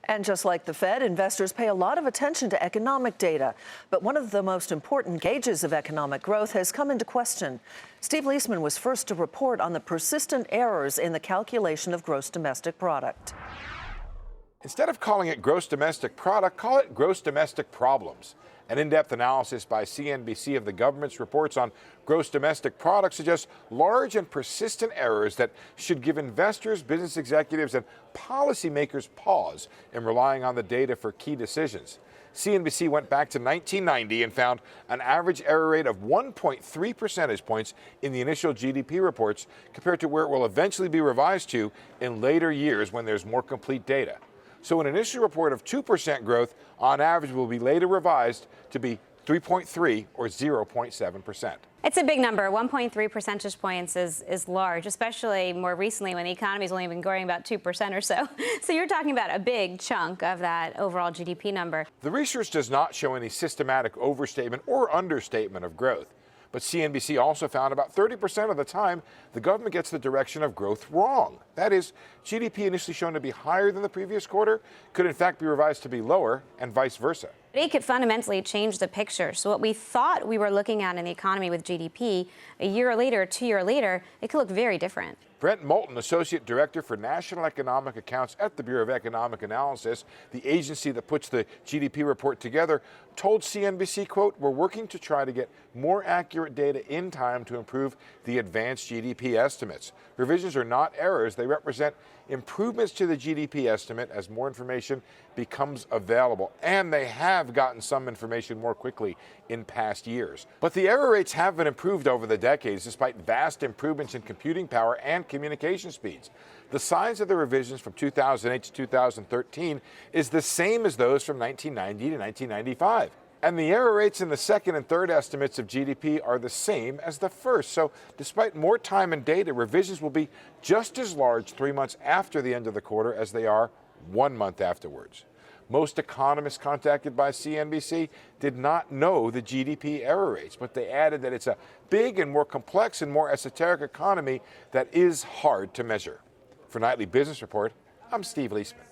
And just like the Fed, investors pay a lot of attention to economic data. But one of the most important gauges of economic growth has come into question. Steve Liesman was first to report on the persistent errors in the calculation of gross domestic product. Instead of calling it gross domestic product, call it gross domestic problems. An in-depth analysis by CNBC of the government's reports on gross domestic product suggests large and persistent errors that should give investors, business executives, and policymakers pause in relying on the data for key decisions. CNBC went back to 1990 and found an average error rate of 1.3 percentage points in the initial GDP reports compared to where it will eventually be revised to in later years when there's more complete data. So an initial report of 2% growth on average will be later revised to be 3.3 or 0.7%. It's a big number. 1.3 percentage points is large, especially more recently when the economy's only been growing about 2% or so. So you're talking about a big chunk of that overall GDP number. The research does not show any systematic overstatement or understatement of growth. But CNBC also found about 30% of the time the government gets the direction of growth wrong. That is, GDP initially shown to be higher than the previous quarter could in fact be revised to be lower, and vice versa. It could fundamentally change the picture. So what we thought we were looking at in the economy with GDP, a year later, 2 years later, it could look very different. Brent Moulton, Associate Director for National Economic Accounts at the Bureau of Economic Analysis, the agency that puts the GDP report together, told CNBC, quote, "We're working to try to get more accurate data in time to improve the advanced GDP estimates. Revisions are not errors. They represent improvements to the GDP estimate as more information becomes available." And they have gotten some information more quickly in past years. But the error rates have been improved over the decades despite vast improvements in computing power and communication speeds. The size of the revisions from 2008 to 2013 is the same as those from 1990 to 1995. And the error rates in the second and third estimates of GDP are the same as the first. So despite more time and data, revisions will be just as large 3 months after the end of the quarter as they are 1 month afterwards. Most economists contacted by CNBC did not know the GDP error rates, but they added that it's a big and more complex and more esoteric economy that is hard to measure. For Nightly Business Report, I'm Steve Liesman.